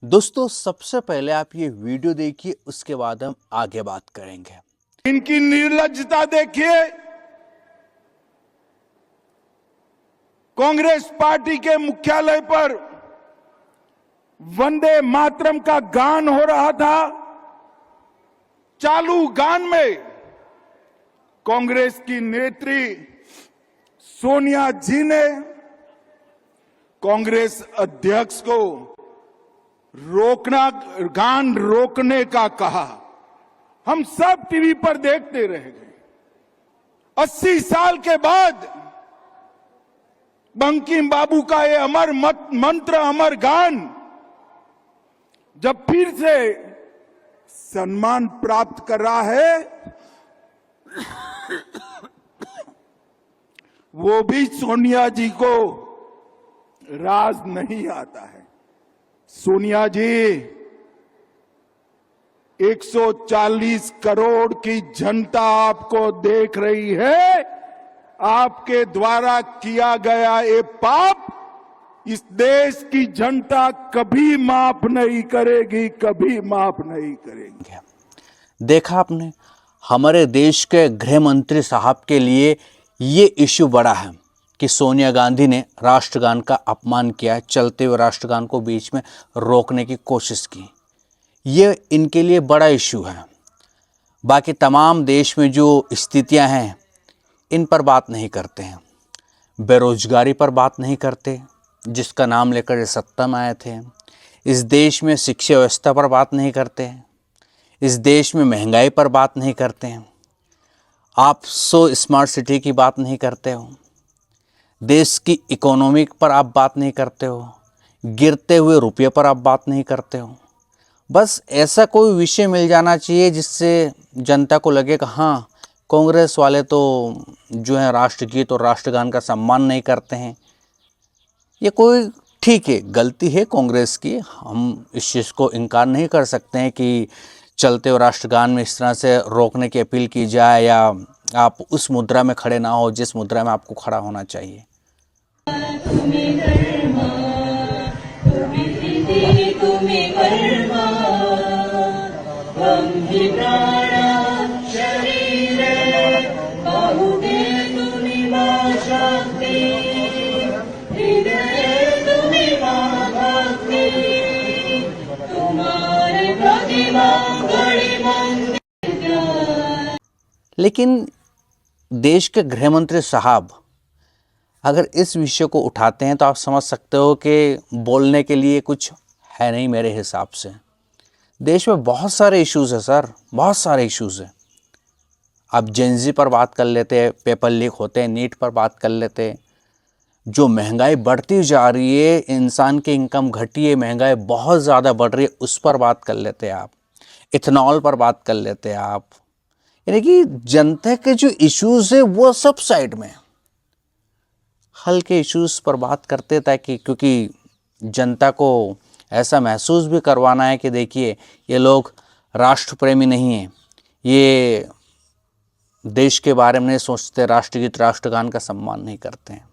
दोस्तों सबसे पहले आप ये वीडियो देखिए, उसके बाद हम आगे बात करेंगे। इनकी निर्लज्जता देखिए। कांग्रेस पार्टी के मुख्यालय पर वंदे मातरम का गान हो रहा था। चालू गान में कांग्रेस की नेत्री सोनिया जी ने कांग्रेस अध्यक्ष को गान रोकने का कहा। हम सब टीवी पर देखते रह गए। 80 साल के बाद बंकिम बाबू का ये अमर मंत्र, अमर गान जब फिर से सम्मान प्राप्त कर रहा है, वो भी सोनिया जी को राज नहीं आता है। सोनिया जी, 140 करोड़ की जनता आपको देख रही है। आपके द्वारा किया गया ये पाप इस देश की जनता कभी माफ नहीं करेगी, कभी माफ नहीं करेगी। देखा आपने, हमारे देश के गृह मंत्री साहब के लिए ये इश्यू बड़ा है कि सोनिया गांधी ने राष्ट्रगान का अपमान किया, चलते हुए राष्ट्रगान को बीच में रोकने की कोशिश की। ये इनके लिए बड़ा इश्यू है। बाकी तमाम देश में जो स्थितियां हैं इन पर बात नहीं करते हैं। बेरोजगारी पर बात नहीं करते, जिसका नाम लेकर ये सत्ता में आए थे। इस देश में शिक्षा व्यवस्था पर बात नहीं करते हैं। इस देश में महंगाई पर बात नहीं करते हैं। आप स्मार्ट सिटी की बात नहीं करते हो। देश की इकोनॉमी पर आप बात नहीं करते हो। गिरते हुए रुपये पर आप बात नहीं करते हो। बस ऐसा कोई विषय मिल जाना चाहिए जिससे जनता को लगे कि हाँ, कांग्रेस वाले तो जो है राष्ट्रगीत और राष्ट्रगान का सम्मान नहीं करते हैं। ये कोई ठीक है, गलती है कांग्रेस की, हम इस चीज़ को इनकार नहीं कर सकते हैं कि चलते हुए राष्ट्रगान में इस तरह से रोकने की अपील की जाए या आप उस मुद्रा में खड़े ना हो जिस मुद्रा में आपको खड़ा होना चाहिए। लेकिन देश के गृह मंत्री साहब अगर इस विषय को उठाते हैं तो आप समझ सकते हो कि बोलने के लिए कुछ है नहीं। मेरे हिसाब से देश में बहुत सारे इश्यूज़ हैं सर, बहुत सारे इश्यूज़ हैं। आप जेनजी पर बात कर लेते हैं, पेपर लीक होते हैं, नीट पर बात कर लेते हैं। जो महंगाई बढ़ती जा रही है, इंसान की इनकम घटी है, महंगाई बहुत ज़्यादा बढ़ रही है, उस पर बात कर लेते हैं आप। इथेनॉल पर बात कर लेते हैं आप। यानी कि जनता के जो इश्यूज़ है वो सब साइड में, हल्के इश्यूज़ पर बात करते ताकि क्योंकि जनता को ऐसा महसूस भी करवाना है कि देखिए ये लोग राष्ट्र प्रेमी नहीं हैं, ये देश के बारे में नहीं सोचते, राष्ट्रगीत राष्ट्रगान का सम्मान नहीं करते हैं।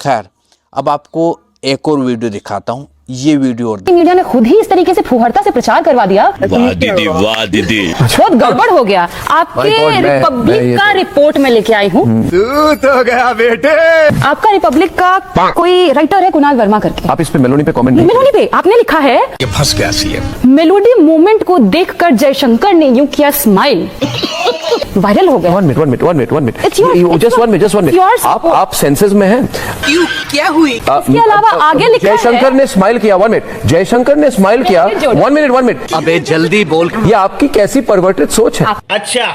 खैर, अब आपको एक और वीडियो दिखाता हूँ। ये वीडियो और मीडिया ने खुद ही इस तरीके से फुहरता से प्रचार करवा दिया। वाह दीदी, वाह दीदी, बहुत गड़बड़ हो गया। आपके रिपब्लिक का रिपोर्ट में लेके आई हूँ। तू तो गया बेटे। आपका रिपब्लिक का कोई राइटर है कुणाल वर्मा करके। आप इस पे मेलोडी पे कमेंट नहीं। मेलोडी पे आपने लिखा है, ये फंस गया सीएम। मेलोडी मूवमेंट को देखकर जयशंकर ने यूं किया स्माइल। वायरल हो गया। One minute. It's your- Just one minute. yours. आप सेंसेस में हैं। क्यों, क्या हुई? इसके अलावा आगे लिखा है, जयशंकर ने स्माइल किया। 1 मिनट। जयशंकर ने स्माइल किया। 1 मिनट। अबे जल्दी बोल। ये आपकी कैसी परवर्तित सोच है? अच्छा,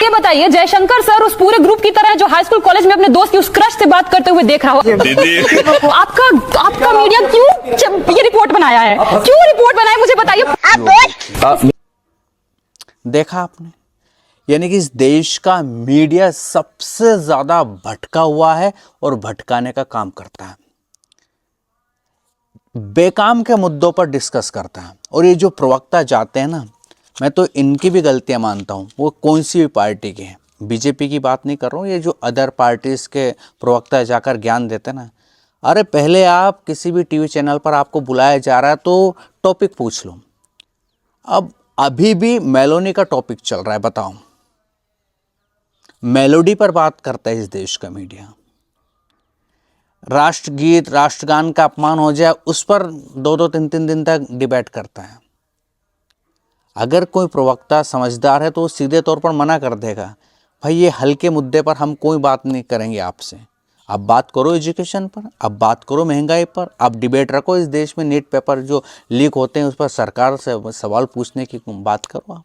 ये बताइए, जयशंकर सर उस पूरे ग्रुप की तरह जो हाई स्कूल कॉलेज में अपने दोस्त की उस क्रश से बात करते हुए देख रहा हो। आपका मीडिया क्यों ये रिपोर्ट बनाया है? क्यों रिपोर्ट बनाया, मुझे बताइए। देखा आपने, यानी कि इस देश का मीडिया सबसे ज़्यादा भटका हुआ है और भटकाने का काम करता है। बेकाम के मुद्दों पर डिस्कस करता है। और ये जो प्रवक्ता जाते हैं ना, मैं तो इनकी भी गलतियां मानता हूँ, वो कौन सी भी पार्टी के हैं, बीजेपी की बात नहीं कर रहा हूँ, ये जो अदर पार्टीज़ के प्रवक्ता जाकर ज्ञान देते हैं ना, अरे पहले आप किसी भी टीवी चैनल पर आपको बुलाया जा रहा है तो टॉपिक पूछ लो। अब अभी भी मेलोनी का टॉपिक चल रहा है, बताओ। मेलोडी पर बात करता है इस देश का मीडिया। राष्ट्रगीत, राष्ट्रगान का अपमान हो जाए उस पर 2-2, 3-3 दिन तक डिबेट करता है। अगर कोई प्रवक्ता समझदार है तो वो सीधे तौर पर मना कर देगा, भाई ये हल्के मुद्दे पर हम कोई बात नहीं करेंगे आपसे। अब बात करो एजुकेशन पर, अब बात करो महंगाई पर, अब डिबेट रखो इस देश में नीट पेपर जो लीक होते हैं उस पर सरकार से सवाल पूछने की बात करो आप।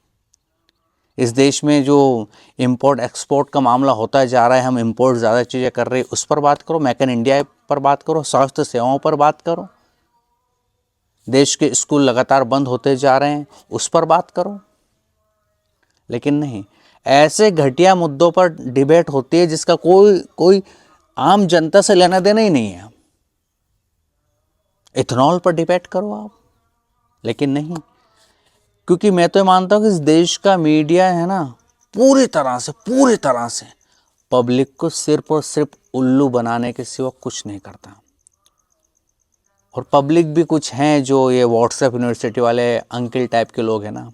इस देश में जो इंपोर्ट एक्सपोर्ट का मामला होता जा रहा है, हम इंपोर्ट ज़्यादा चीज़ें कर रहे हैं, उस पर बात करो। मेक इन इंडिया पर बात करो, स्वास्थ्य सेवाओं पर बात करो। देश के स्कूल लगातार बंद होते जा रहे हैं, उस पर बात करो। लेकिन नहीं, ऐसे घटिया मुद्दों पर डिबेट होती है जिसका कोई आम जनता से लेना देना ही नहीं है। इथेनॉल पर डिबेट करो आप, लेकिन नहीं, क्योंकि मैं तो मानता हूं कि इस देश का मीडिया है ना, पूरी तरह से पब्लिक को सिर्फ और सिर्फ उल्लू बनाने के सिवा कुछ नहीं करता। और पब्लिक भी कुछ हैं जो ये व्हाट्सएप यूनिवर्सिटी वाले अंकिल टाइप के लोग हैं ना,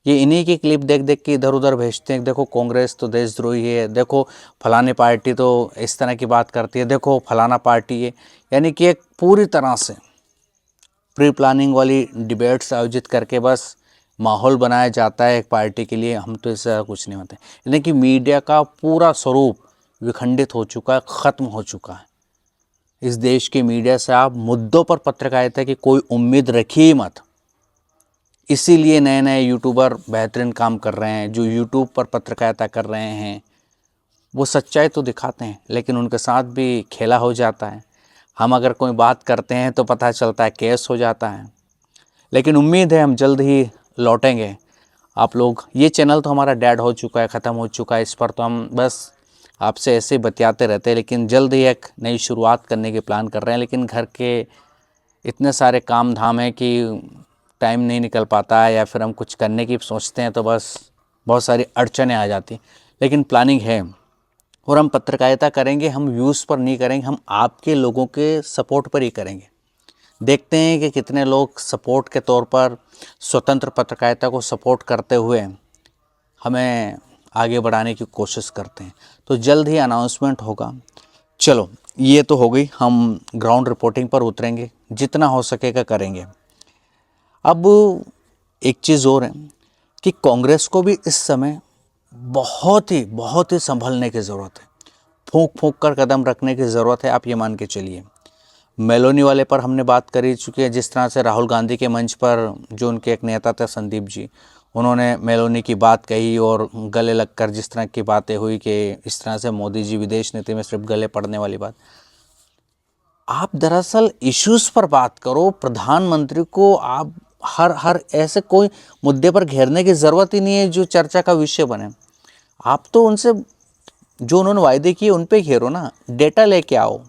ये इन्हीं की क्लिप देख देख के इधर उधर भेजते हैं। देखो कांग्रेस तो देशद्रोही है, देखो फलाने पार्टी तो इस तरह की बात करती है, देखो फलाना पार्टी है। यानी कि एक पूरी तरह से प्री प्लानिंग वाली डिबेट्स आयोजित करके बस माहौल बनाया जाता है एक पार्टी के लिए। हम तो इससे कुछ नहीं होते। यानी कि मीडिया का पूरा स्वरूप विखंडित हो चुका है, ख़त्म हो चुका है। इस देश के मीडिया से आप मुद्दों पर पत्रकारिता की कोई उम्मीद रखिए मत। इसीलिए नए नए यूट्यूबर बेहतरीन काम कर रहे हैं। जो यूट्यूब पर पत्रकारिता कर रहे हैं वो सच्चाई तो दिखाते हैं, लेकिन उनके साथ भी खेला हो जाता है। हम अगर कोई बात करते हैं तो पता चलता है केस हो जाता है। लेकिन उम्मीद है हम जल्द ही लौटेंगे। आप लोग, ये चैनल तो हमारा डेड हो चुका है, ख़त्म हो चुका है। इस पर तो हम बस आपसे ऐसे ही बतियाते रहते हैं, लेकिन जल्द ही एक नई शुरुआत करने की प्लान कर रहे हैं। लेकिन घर के इतने सारे काम धाम हैं कि टाइम नहीं निकल पाता है, या फिर हम कुछ करने की सोचते हैं तो बस बहुत सारी अड़चनें आ जाती। लेकिन प्लानिंग है और हम पत्रकारिता करेंगे, हम व्यूज़ पर नहीं करेंगे, हम आपके लोगों के सपोर्ट पर ही करेंगे। देखते हैं कि कितने लोग सपोर्ट के तौर पर स्वतंत्र पत्रकारिता को सपोर्ट करते हुए हमें आगे बढ़ाने की कोशिश करते हैं। तो जल्द ही अनाउंसमेंट होगा। चलो, ये तो हो गई, हम ग्राउंड रिपोर्टिंग पर उतरेंगे, जितना हो सकेगा करेंगे। अब एक चीज़ और है कि कांग्रेस को भी इस समय बहुत ही संभलने की ज़रूरत है। फूंक कर कदम रखने की ज़रूरत है। आप ये मान के चलिए, मेलोनी वाले पर हमने बात कर ही चुकी है। जिस तरह से राहुल गांधी के मंच पर जो उनके एक नेता थे संदीप जी, उन्होंने मेलोनी की बात कही और गले लगकर जिस तरह की बातें हुई कि इस तरह से मोदी जी विदेश नीति में सिर्फ गले पड़ने वाली बात। आप दरअसल इश्यूज़ पर बात करो। प्रधानमंत्री को आप हर ऐसे कोई मुद्दे पर घेरने की ज़रूरत ही नहीं है जो चर्चा का विषय बने। आप तो उनसे जो उन्होंने वायदे किए उन पे घेरो ना, डेटा लेके आओ।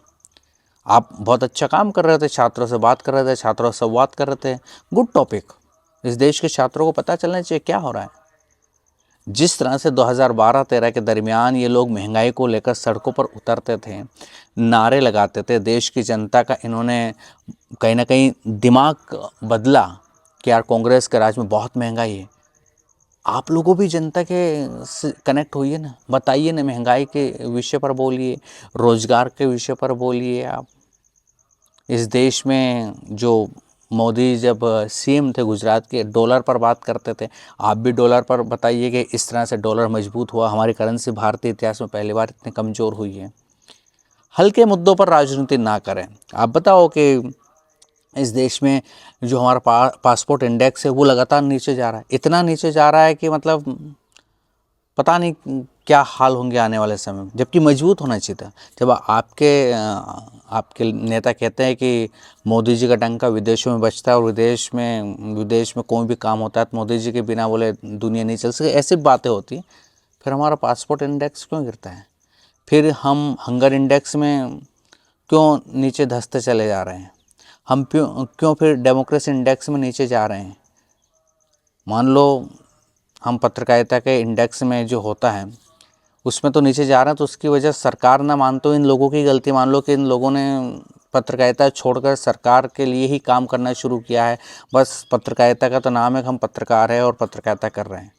आप बहुत अच्छा काम कर रहे थे, छात्रों से बात कर रहे थे, छात्रों से संवाद कर रहे थे, गुड टॉपिक। इस देश के छात्रों को पता चलना चाहिए क्या हो रहा है। जिस तरह से 2012-13 के दरमियान ये लोग महंगाई को लेकर सड़कों पर उतरते थे, नारे लगाते थे, देश की जनता का इन्होंने कहीं ना कहीं दिमाग बदला कि यार कांग्रेस के राज में बहुत महंगाई है। आप लोगों भी जनता के कनेक्ट होइए ना, बताइए ना, महंगाई के विषय पर बोलिए, रोजगार के विषय पर बोलिए। आप इस देश में जो मोदी जब सीएम थे गुजरात के, डॉलर पर बात करते थे, आप भी डॉलर पर बताइए कि इस तरह से डॉलर मजबूत हुआ। हमारी करेंसी भारतीय इतिहास में पहली बार इतनी कमज़ोर हुई है। हल्के मुद्दों पर राजनीति ना करें। आप बताओ कि इस देश में जो हमारा पासपोर्ट इंडेक्स है वो लगातार नीचे जा रहा है, इतना नीचे जा रहा है कि मतलब पता नहीं क्या हाल होंगे आने वाले समय में, जबकि मजबूत होना चाहिए था। जब आपके नेता कहते हैं कि मोदी जी का डंका विदेशों में बजता है और विदेश में कोई भी काम होता है तो मोदी जी के बिना बोले दुनिया नहीं चल सकती, ऐसी बातें होती हैं। फिर हमारा पासपोर्ट इंडेक्स क्यों गिरता है? फिर हम हंगर इंडेक्स में क्यों नीचे धंसते चले जा रहे हैं? हम क्यों फिर डेमोक्रेसी इंडेक्स में नीचे जा रहे हैं? मान लो हम पत्रकारिता के इंडेक्स में जो होता है उसमें तो नीचे जा रहे हैं, तो उसकी वजह सरकार ना मान तो इन लोगों की गलती मान लो कि इन लोगों ने पत्रकारिता छोड़कर सरकार के लिए ही काम करना शुरू किया है। बस पत्रकारिता का तो नाम है कि हम पत्रकार हैं और पत्रकारिता कर रहे हैं।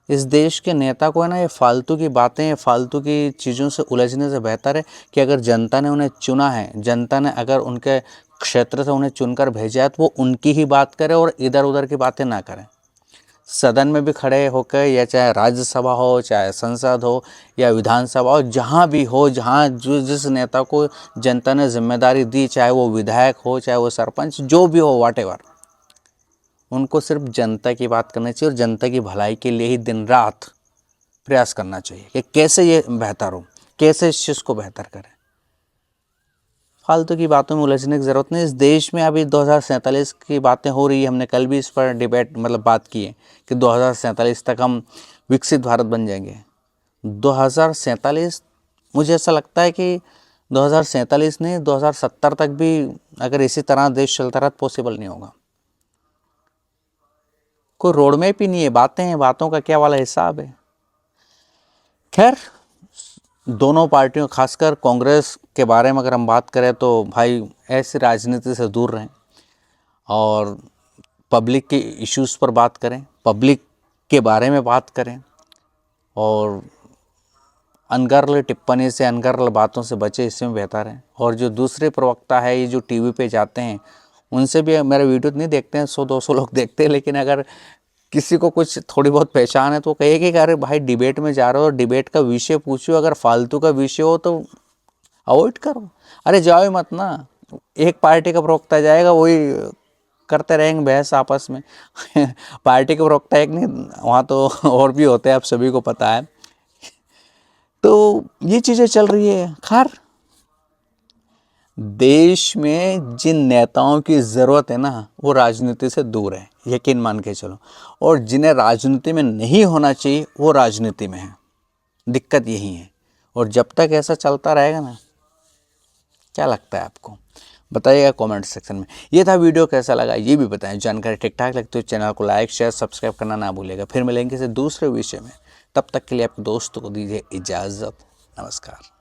इस देश के नेता को है ना, ये फालतू की बातें, फालतू की चीज़ों से उलझने से बेहतर है कि अगर जनता ने उन्हें चुना है, जनता ने अगर उनके क्षेत्र से उन्हें चुनकर भेजा है, तो वो उनकी ही बात करे और इधर उधर की बातें ना करें। सदन में भी खड़े होकर, या चाहे राज्यसभा हो, चाहे संसद हो या विधानसभा हो, जहाँ भी हो, जहाँ जिस नेता को जनता ने जिम्मेदारी दी, चाहे वो विधायक हो, चाहे वो सरपंच, जो भी हो, व्हाटएवर, उनको सिर्फ जनता की बात करनी चाहिए और जनता की भलाई के लिए ही दिन रात प्रयास करना चाहिए कि कैसे ये बेहतर हो, कैसे इस चीज़ को बेहतर करें। फालतू की बातों में उलझने की ज़रूरत नहीं। इस देश में अभी 2047 की बातें हो रही है। हमने कल भी इस पर डिबेट बात की है कि 2047 तक हम विकसित भारत बन जाएंगे। 2047, मुझे ऐसा लगता है कि 2047 नहीं, 2070 तक भी अगर इसी तरह देश चलता रहा तो पॉसिबल नहीं होगा। कोई रोड मैप ही नहीं है, बातें हैं, बातों का क्या वाला हिसाब है। खैर, दोनों पार्टियों, खासकर कांग्रेस के बारे में अगर हम बात करें तो भाई ऐसी राजनीति से दूर रहें और पब्लिक के इश्यूज़ पर बात करें, पब्लिक के बारे में बात करें और अनगर्ल टिप्पणी से, अनगर्ल बातों से बचे, इसमें बेहतर है। और जो दूसरे प्रवक्ता है, ये जो टीवी पे जाते हैं, उनसे भी मेरा वीडियो नहीं देखते हैं, 100-200 लोग देखते हैं, लेकिन अगर किसी को कुछ थोड़ी बहुत पहचान है तो कहिए कि अरे भाई डिबेट में जा रहे हो, डिबेट का विषय पूछो, अगर फालतू का विषय हो तो अवॉइड करो। अरे जाओ ही मत ना, एक पार्टी का प्रवक्ता जाएगा, वही करते रहेंगे बहस आपस में पार्टी के प्रवक्ता एक नहीं, वहाँ तो और भी होते हैं, आप सभी को पता है। तो ये चीज़ें चल रही है। खैर, देश में जिन नेताओं की ज़रूरत है ना, वो राजनीति से दूर है, यकीन मान के चलो। और जिन्हें राजनीति में नहीं होना चाहिए, वो राजनीति में है। दिक्कत यही है। और जब तक ऐसा चलता रहेगा ना, क्या लगता है आपको? बताइएगा कमेंट सेक्शन में। ये था वीडियो, कैसा लगा ये भी बताएं। जानकारी ठीक ठाक लगती है चैनल को लाइक, शेयर, सब्सक्राइब करना ना भूलिएगा। फिर मिलेंगे किसी दूसरे विषय में। तब तक के लिए आपके दोस्तों को दीजिए इजाज़त। नमस्कार।